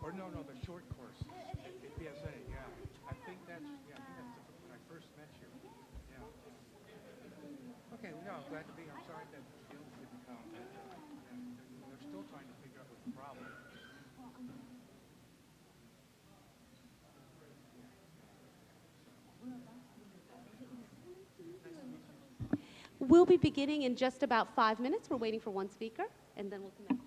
Or no, no, the short course. PSA, yeah. I think that's, yeah, I think that's different when I first met you. Yeah. Okay, well, no, I'm glad to be. I'm sorry that Gil didn't come. Yeah, they're still trying to figure out what the problem is. We'll be beginning in just about 5 minutes. We're waiting for one speaker, and then we'll commence.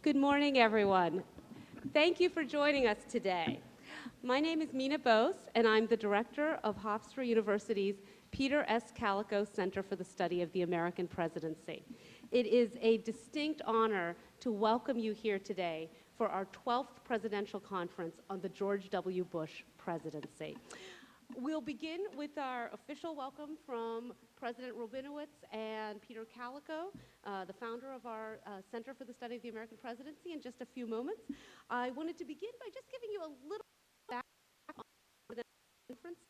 Good morning, everyone. Thank you for joining us today. My name is Meena Bose, and I'm the director of Hofstra University's Peter S. Kalikow Center for the Study of the American Presidency. It is a distinct honor to welcome you here today for our 12th presidential conference on the George W. Bush presidency. We'll begin with our official welcome from President Rabinowitz and Peter Kalikow, the founder of our Center for the Study of the American Presidency, in just a few moments. I wanted to begin by just giving you a little background on the conference.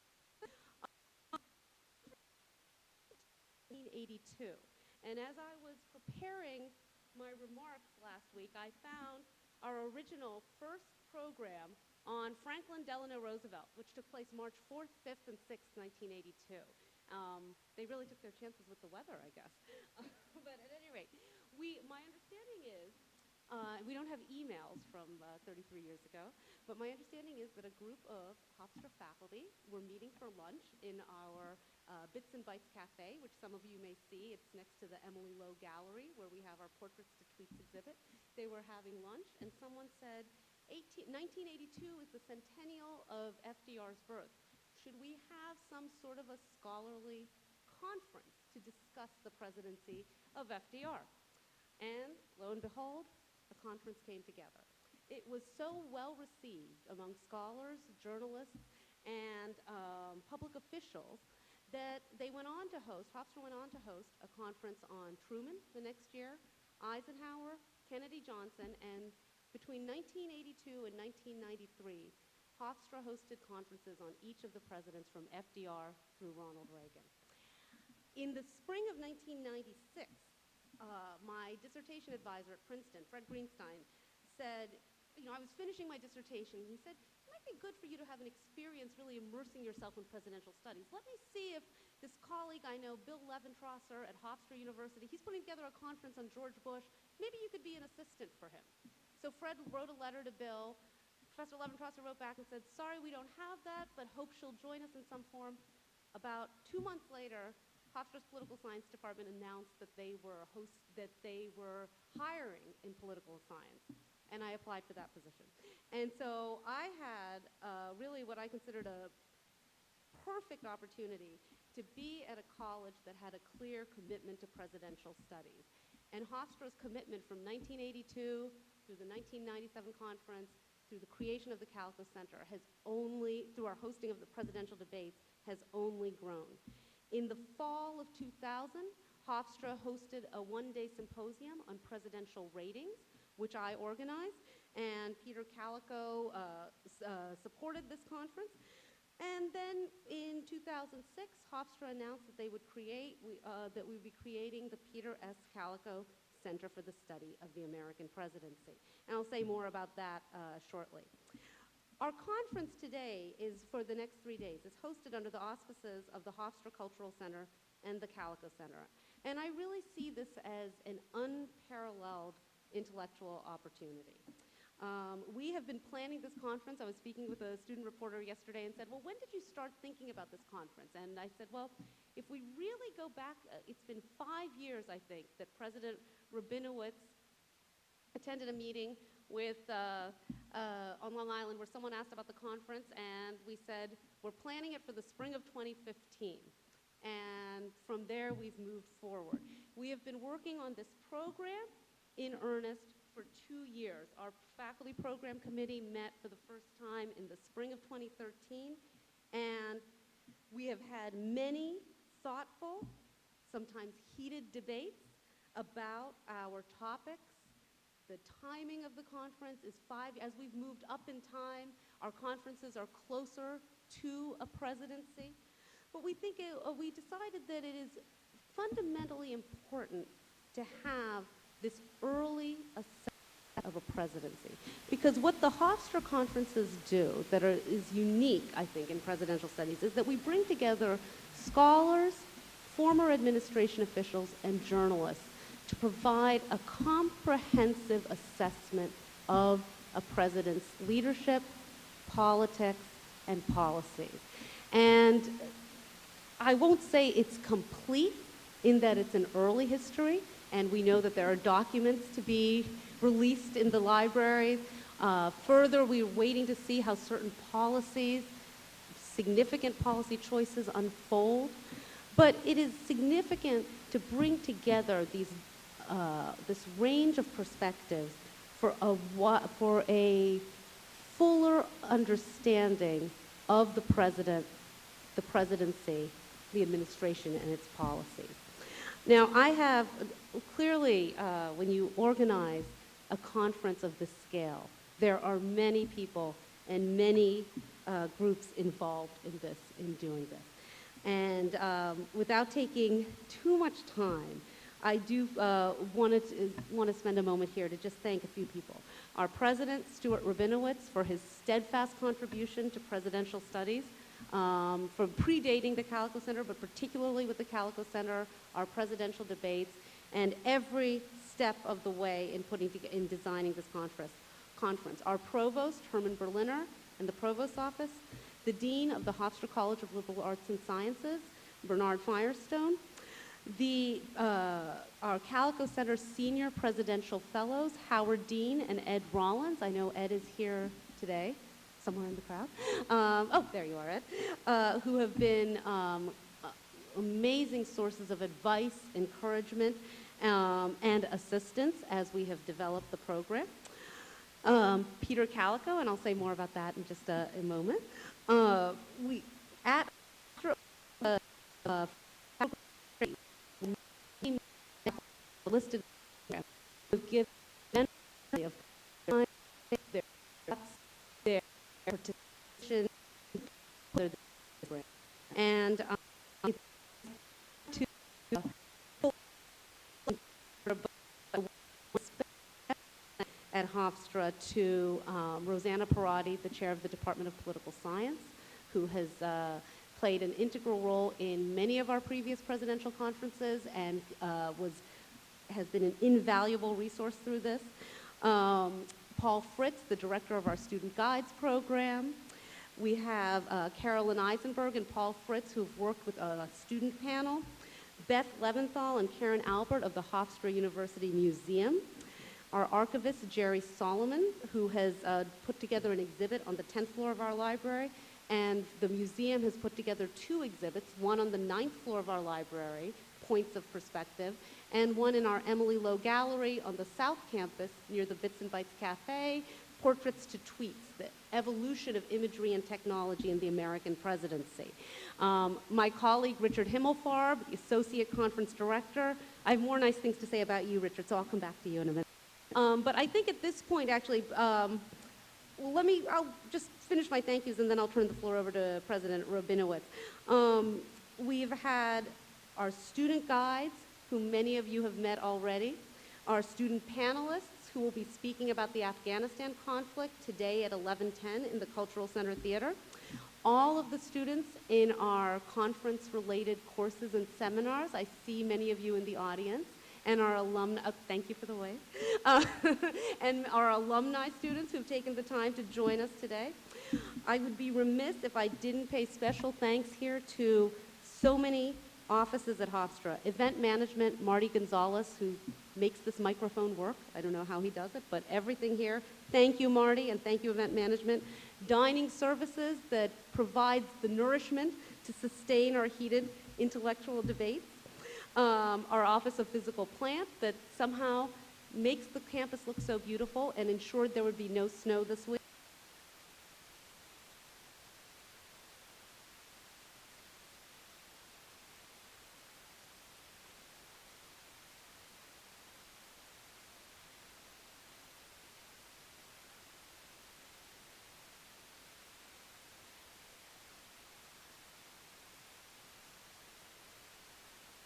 1982. And as I was preparing my remarks last week, I found our original first program on Franklin Delano Roosevelt, which took place March 4th, 5th, and 6th, 1982. They really took their chances with the weather, I guess. But at any rate, my understanding is, we don't have emails from 33 years ago, but my understanding is that a group of Hofstra faculty were meeting for lunch in our Bits and Bites Cafe, which some of you may see. It's next to the Emily Lowe Gallery, where we have our Portraits to Tweets exhibit. They were having lunch, and someone said, 1982 is the centennial of FDR's birth. Should we have some sort of a scholarly conference to discuss the presidency of FDR? And lo and behold, a conference came together. It was so well received among scholars, journalists, and public officials that they went on to host, Hofstra went on to host a conference on Truman the next year, Eisenhower, Kennedy Johnson, and between 1982 and 1993, Hofstra hosted conferences on each of the presidents from FDR through Ronald Reagan. In the spring of 1996, my dissertation advisor at Princeton, Fred Greenstein, said, I was finishing my dissertation, and he said, it might be good for you to have an experience really immersing yourself in presidential studies. Let me see if this colleague I know, Bill Leventrosser at Hofstra University, he's putting together a conference on George Bush. Maybe you could be an assistant for him. So Fred wrote a letter to Bill. Professor Leventrosser wrote back and said, sorry, we don't have that, but hope she'll join us in some form. About 2 months later, Hofstra's political science department announced that they were hiring in political science, and I applied for that position. And so I had really what I considered a perfect opportunity to be at a college that had a clear commitment to presidential studies. And Hofstra's commitment from 1982 through the 1997 conference, through the creation of the Kalikow Center, through our hosting of the presidential debates, has only grown. In the fall of 2000, Hofstra hosted a one-day symposium on presidential ratings, which I organized, and Peter Kalikow supported this conference. And then in 2006, Hofstra announced that we would be creating the Peter S. Kalikow Center for the Study of the American Presidency. And I'll say more about that shortly. Our conference today is for the next 3 days. It's hosted under the auspices of the Hofstra Cultural Center and the Kalikow Center. And I really see this as an unparalleled intellectual opportunity. We have been planning this conference. I was speaking with a student reporter yesterday and said, well, when did you start thinking about this conference? And I said, well, if we really go back, it's been 5 years, I think, that President Rabinowitz attended a meeting on Long Island where someone asked about the conference, and we said, we're planning it for the spring of 2015. And from there, we've moved forward. We have been working on this program in earnest for 2 years. Our faculty program committee met for the first time in the spring of 2013, and we have had many thoughtful, sometimes heated debates about our topics. The timing of the conference is as we've moved up in time, our conferences are closer to a presidency. But we decided that it is fundamentally important to have this early assessment of a presidency. Because what the Hofstra conferences do that is unique, I think, in presidential studies is that we bring together scholars, former administration officials, and journalists to provide a comprehensive assessment of a president's leadership, politics, and policies. And I won't say it's complete in that it's an early history, and we know that there are documents to be released in the libraries. Further, we're waiting to see how certain policies, significant policy choices unfold. But it is significant to bring together this range of perspectives for a fuller understanding of the president, the presidency, the administration and its policies. Now, I have clearly, when you organize a conference of this scale, there are many people and many groups involved in doing this. And without taking too much time, I do want to spend a moment here to just thank a few people. Our president, Stuart Rabinowitz, for his steadfast contribution to presidential studies, for predating the Kalikow Center, but particularly with the Kalikow Center, our presidential debates, and every step of the way in designing this conference. Our provost, Herman Berliner, and the provost's office, the dean of the Hofstra College of Liberal Arts and Sciences, Bernard Firestone, our Kalikow Center senior presidential fellows, Howard Dean and Ed Rollins. I know Ed is here today, somewhere in the crowd. Oh, there you are, Ed. Who have been amazing sources of advice, encouragement, and assistance as we have developed the program. Peter Kalikow, and I'll say more about that in just a moment. Listed have given of their participation and to at Hofstra to Rosanna Parati, the chair of the Department of Political Science, who has played an integral role in many of our previous presidential conferences and has been an invaluable resource through this. Paul Fritz, the director of our Student Guides program. We have Carolyn Eisenberg and Paul Fritz, who've worked with a student panel. Beth Leventhal and Karen Albert of the Hofstra University Museum. Our archivist, Jerry Solomon, who has put together an exhibit on the 10th floor of our library, and the museum has put together 2 exhibits, one on the 9th floor of our library, Points of Perspective, and one in our Emily Lowe Gallery on the South Campus near the Bits and Bytes Cafe, Portraits to Tweets, the evolution of imagery and technology in the American presidency. My colleague, Richard Himmelfarb, the Associate Conference Director. I have more nice things to say about you, Richard, so I'll come back to you in a minute. But I think at this point, actually, I'll just finish my thank yous and then I'll turn the floor over to President Rabinowitz. We've had our student guides, who many of you have met already, our student panelists, who will be speaking about the Afghanistan conflict today at 11:10 in the Cultural Center Theater. All of the students in our conference-related courses and seminars, I see many of you in the audience, and our alumni, thank you for the wave, and our alumni students who've taken the time to join us today. I would be remiss if I didn't pay special thanks here to so many offices at Hofstra. Event management, Marty Gonzalez, who makes this microphone work. I don't know how he does it, but everything here. Thank you, Marty, and thank you, event management. Dining services that provides the nourishment to sustain our heated intellectual debates. Our Office of Physical Plant that somehow makes the campus look so beautiful and ensured there would be no snow this week.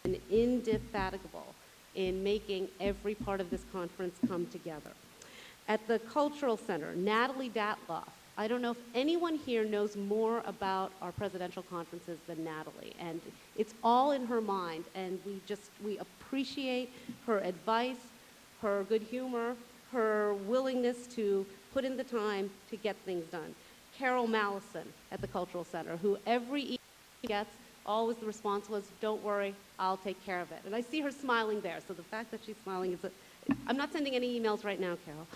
And indefatigable in making every part of this conference come together. At the Cultural Center, Natalie Datloff. I don't know if anyone here knows more about our presidential conferences than Natalie, and it's all in her mind, and we appreciate her advice, her good humor, her willingness to put in the time to get things done. Carol Mallison at the Cultural Center, who every email she gets, always the response was, "Don't worry, I'll take care of it." And I see her smiling there, so the fact that she's smiling is I'm not sending any emails right now, Carol.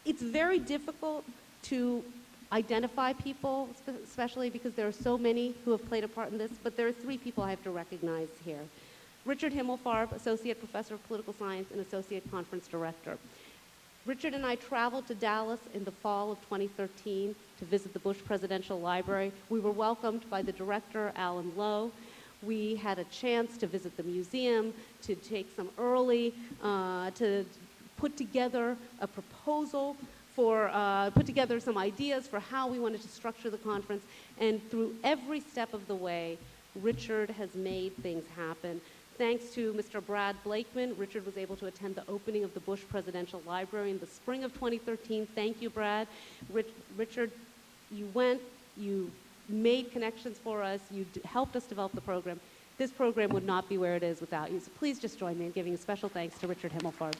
It's very difficult to identify people, especially because there are so many who have played a part in this, but there are 3 people I have to recognize here. Richard Himmelfarb, Associate Professor of Political Science and Associate Conference Director. Richard and I traveled to Dallas in the fall of 2013 to visit the Bush Presidential Library. We were welcomed by the director, Alan Lowe. We had a chance to visit the museum, to take some early, to put together a proposal for, put together some ideas for how we wanted to structure the conference. And through every step of the way, Richard has made things happen. Thanks to Mr. Brad Blakeman, Richard was able to attend the opening of the Bush Presidential Library in the spring of 2013. Thank you, Brad. Richard, you went, you made connections for us, you helped us develop the program. This program would not be where it is without you. So please just join me in giving a special thanks to Richard Himmelfarb.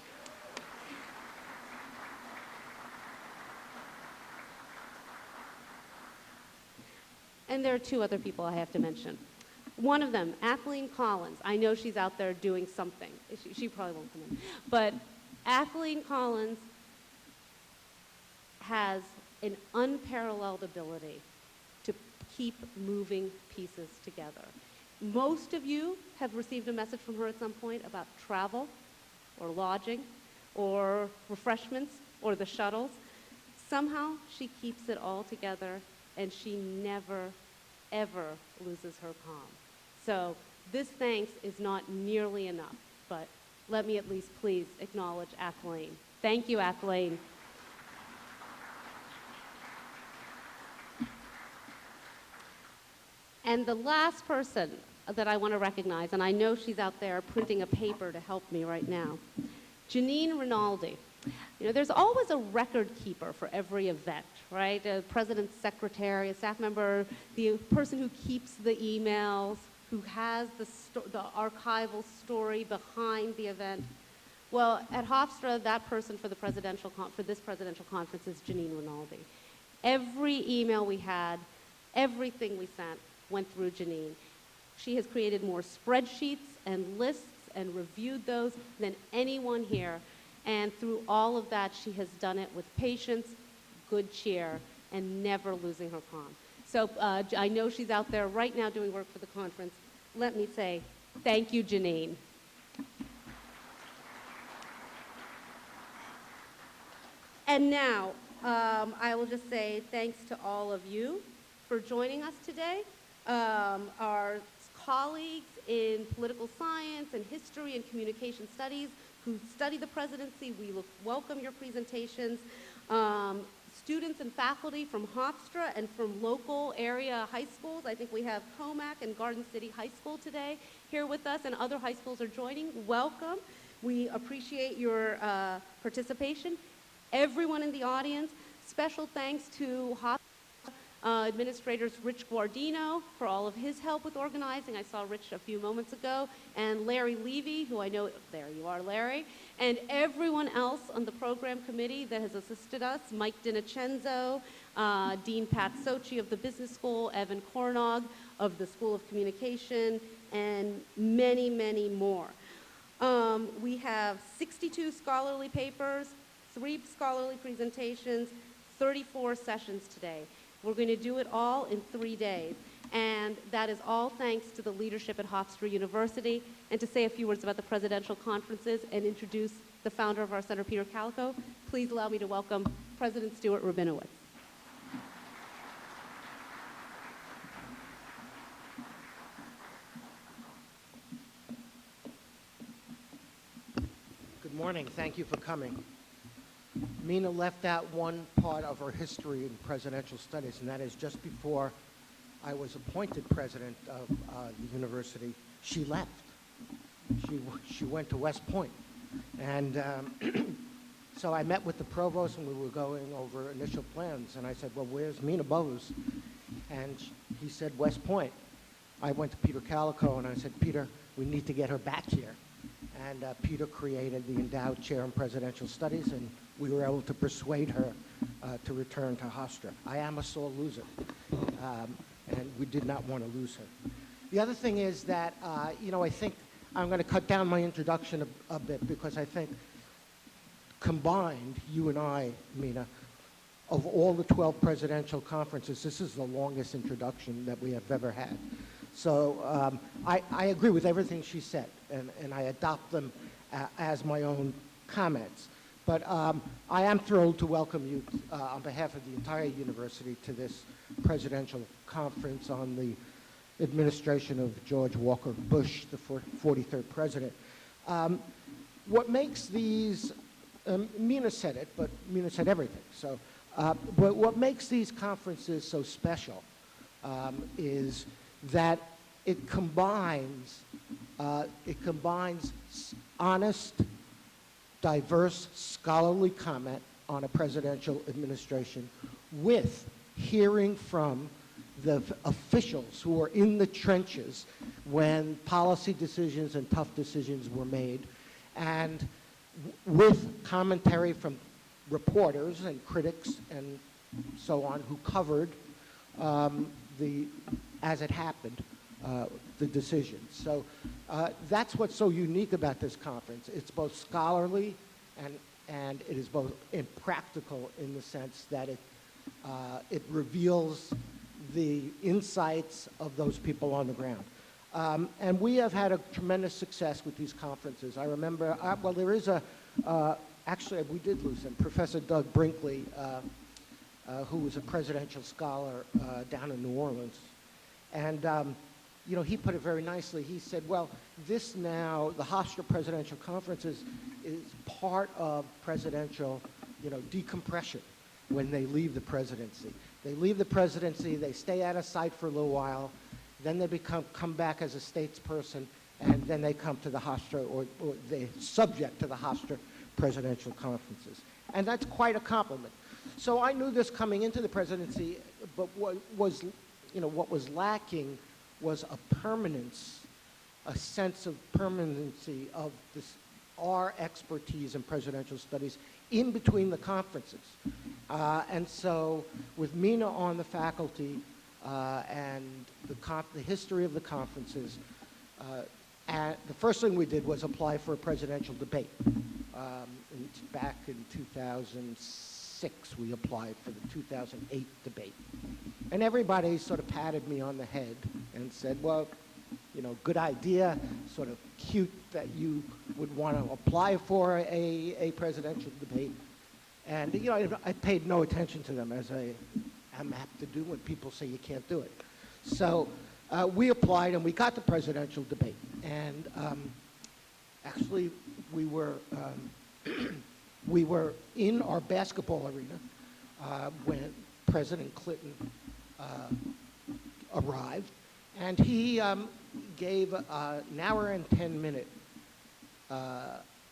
And there are two other people I have to mention. One of them, Athleen Collins. I know she's out there doing something. She probably won't come in. But Athleen Collins has an unparalleled ability to keep moving pieces together. Most of you have received a message from her at some point about travel or lodging or refreshments or the shuttles. Somehow she keeps it all together, and she never, ever loses her calm. So this thanks is not nearly enough, but let me at least please acknowledge Athleen. Thank you, Athleen. And the last person that I want to recognize, and I know she's out there printing a paper to help me right now, Janine Rinaldi. You know, there's always a record keeper for every event, right? A president's secretary, a staff member, the person who keeps the emails, who has the archival story behind the event. Well, at Hofstra, that person for this presidential conference is Janine Rinaldi. Every email we had, everything we sent went through Janine. She has created more spreadsheets and lists and reviewed those than anyone here. And through all of that, she has done it with patience, good cheer, and never losing her calm. So I know she's out there right now doing work for the conference. Let me say thank you, Janine. And now, I will just say thanks to all of you for joining us today. Our colleagues in political science and history and communication studies who study the presidency, we welcome your presentations. Students and faculty from Hofstra and from local area high schools. I think we have Mack and Garden City High School today here with us, and other high schools are joining. Welcome. We appreciate your participation. Everyone in the audience, special thanks to Hofstra administrators Rich Guardino for all of his help with organizing. I saw Rich a few moments ago, and Larry Levy, who I know, there you are, Larry, and everyone else on the program committee that has assisted us, Mike DiNicenzo, Dean Pat Sochi of the Business School, Evan Cornog of the School of Communication, and many, many more. We have 62 scholarly papers, 3 scholarly presentations, 34 sessions today. We're going to do it all in 3 days. And that is all thanks to the leadership at Hofstra University. And to say a few words about the presidential conferences and introduce the founder of our center, Peter Kalikow, please allow me to welcome President Stuart Rabinowitz. Good morning. Thank you for coming. Meena left out one part of her history in presidential studies, and that is just before I was appointed president of the university, she left. She went to West Point. And so I met with the provost, and we were going over initial plans. And I said, well, where's Meena Bose? And he said, West Point. I went to Peter Kalikow, and I said, Peter, we need to get her back here. And Peter created the endowed chair in presidential studies, and we were able to persuade her to return to Hofstra. I am a sore loser, and we did not want to lose her. The other thing is that, I think I'm going to cut down my introduction a bit, because I think combined, you and I, Meena, of all the 12 presidential conferences, this is the longest introduction that we have ever had. So I agree with everything she said, and I adopt them as my own comments. But I am thrilled to welcome you on behalf of the entire university to this presidential conference on the administration of George Walker Bush, the 43rd president. What makes these, Meena said it, but Meena said everything. So, but what makes these conferences so special is that it combines honest, diverse, scholarly comment on a presidential administration with hearing from the officials who are in the trenches when policy decisions and tough decisions were made, and with commentary from reporters and critics and so on who covered as it happened, the decisions. So that's what's so unique about this conference. It's both scholarly and it is both practical in the sense that it reveals the insights of those people on the ground. And we have had a tremendous success with these conferences. I remember, well, there is actually, we did lose him, Professor Doug Brinkley, who was a presidential scholar down in New Orleans. And, you know, he put it very nicely. He said, well, this now, the Hofstra Presidential Conference is part of presidential, you know, decompression when they leave the presidency. They leave the presidency, they stay out of sight for a little while, then they come back as a statesperson, and then they come to the Hofstra, or they're subject to the Hofstra presidential conferences. And that's quite a compliment. So I knew this coming into the presidency, but what was lacking was a permanence, a sense of permanency of our expertise in presidential studies in between the conferences. And so with Meena on the faculty and the history of the conferences, and the first thing we did was apply for a presidential debate. Back in 2006, we applied for the 2008 debate. And everybody sort of patted me on the head and said, well, you know, good idea, sort of cute that you would want to apply for a presidential debate. And, you know, I paid no attention to them, as I am apt to do when people say you can't do it. So we applied and we got the presidential debate. And actually, we were in our basketball arena when President Clinton arrived, and he gave an hour and 10-minute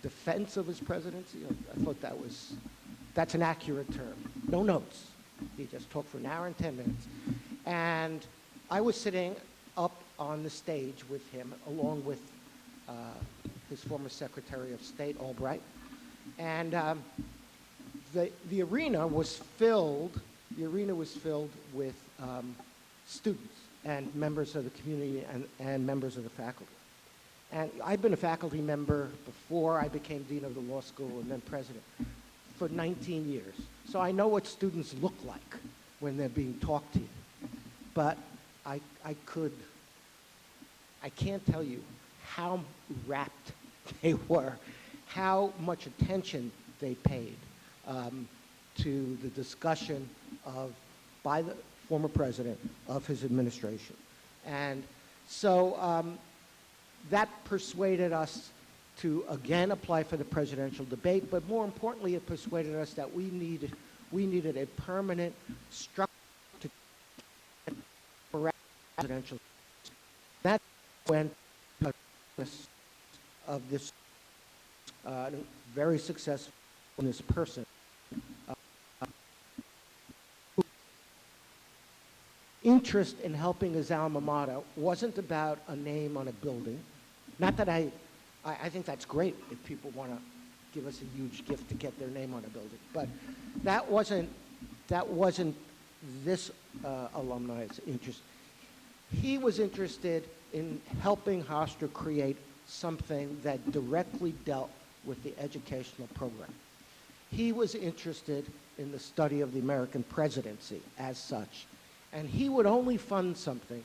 defense of his presidency. I thought that's an accurate term. No notes. He just talked for an hour and 10 minutes. And I was sitting up on the stage with him, along with his former Secretary of State, Albright. And the arena was filled with students and members of the community and members of the faculty. And I've been a faculty member before I became dean of the law school and then president for 19 years. So I know what students look like when they're being talked to. But I can't tell you how rapt they were, how much attention they paid to the discussion by the former president of his administration. And so that persuaded us to again apply for the presidential debate, but more importantly, it persuaded us that we needed a permanent structure for presidential. That's when of this very successful person interest in helping his alma mater wasn't about a name on a building. Not that I think that's great if people want to give us a huge gift to get their name on a building, but that wasn't this alumni's interest. He was interested in helping Hofstra create something that directly dealt with the educational program. He was interested in the study of the American presidency as such, and he would only fund something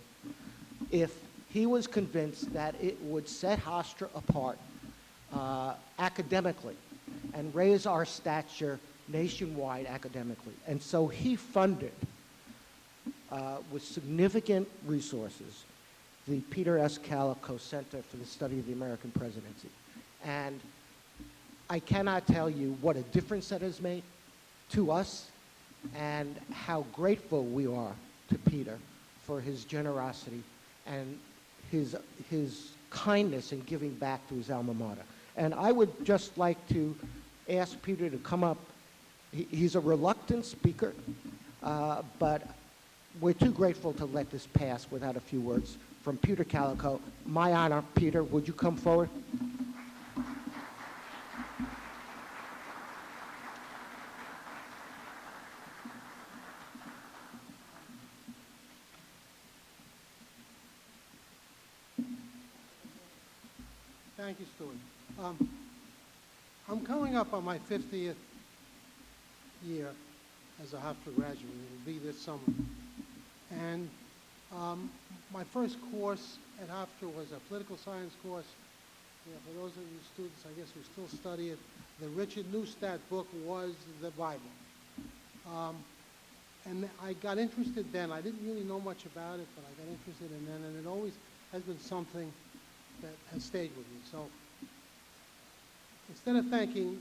if he was convinced that it would set Hofstra apart academically and raise our stature nationwide academically. And so he funded, with significant resources, the Peter S. Kalikow Center for the Study of the American Presidency. And I cannot tell you what a difference that has made to us and how grateful we are to Peter for his generosity and his kindness in giving back to his alma mater. And I would just like to ask Peter to come up. He's a reluctant speaker, but we're too grateful to let this pass without a few words from Peter Kalikow. My honor. Peter, would you come forward? Thank you, Stuart. I'm coming up on my 50th year as a Hofstra graduate. It will be this summer. And my first course at Hofstra was a political science course. For those of you students, I guess, who still study it, the Richard Neustadt book was the Bible. And I got interested then. I didn't really know much about it, but I got interested in then, and it always has been something that has stayed with me. So instead of thanking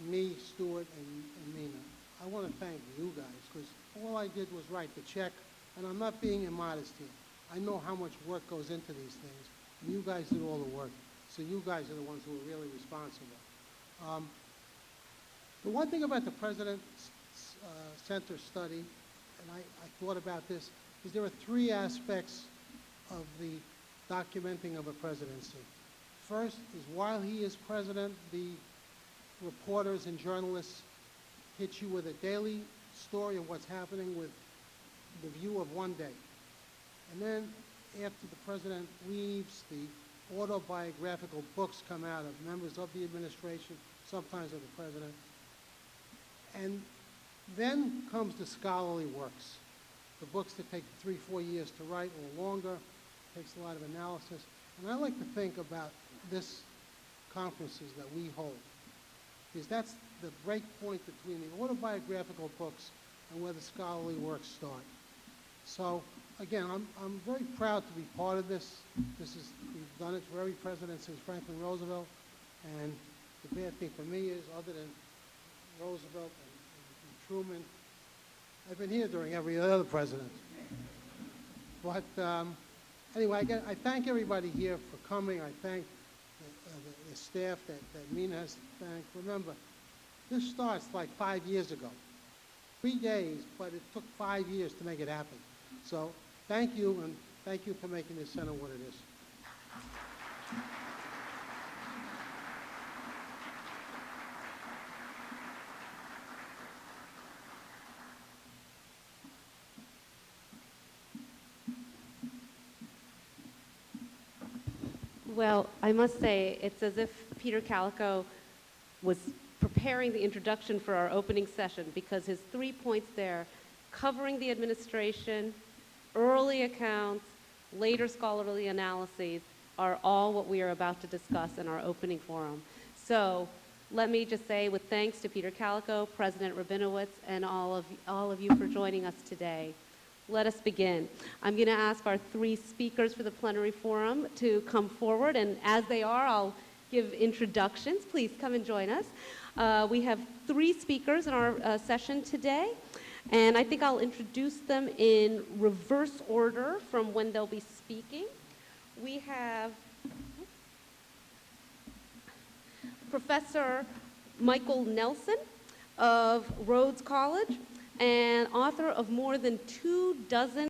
me, Stuart, and Meena, I want to thank you guys, because all I did was write the check, and I'm not being immodest here. I know how much work goes into these things, and you guys did all the work. So you guys are the ones who are really responsible. The one thing about the President's Center study, and I thought about this, is there are three aspects of the documenting of a presidency. First is while he is president, the reporters and journalists hit you with a daily story of what's happening with the view of one day. And then after the president leaves, the autobiographical books come out of members of the administration, sometimes of the president. And then comes the scholarly works, the books that take 3-4 years to write or longer, takes a lot of analysis. And I like to think about this conferences that we hold, because that's the break point between the autobiographical books and where the scholarly works start. So again, I'm very proud to be part of this. We've done it for every president since Franklin Roosevelt, and the bad thing for me is, other than Roosevelt and Truman, I've been here during every other president. But anyway, I thank everybody here for coming. I thank the staff that Meena has to thank. Remember, this starts like 5 years ago. 3 days, but it took 5 years to make it happen. So thank you, and thank you for making this center what it is. Well, I must say, it's as if Peter Kalikow was preparing the introduction for our opening session, because his 3 points there, covering the administration, early accounts, later scholarly analyses, are all what we are about to discuss in our opening forum. So let me just say, with thanks to Peter Kalikow, President Rabinowitz, and all of you for joining us today, let us begin. I'm going to ask our 3 speakers for the plenary forum to come forward, and as they are, I'll give introductions. Please come and join us. We have 3 speakers in our session today, and I think I'll introduce them in reverse order from when they'll be speaking. We have Professor Michael Nelson of Rhodes College, and author of more than 2 dozen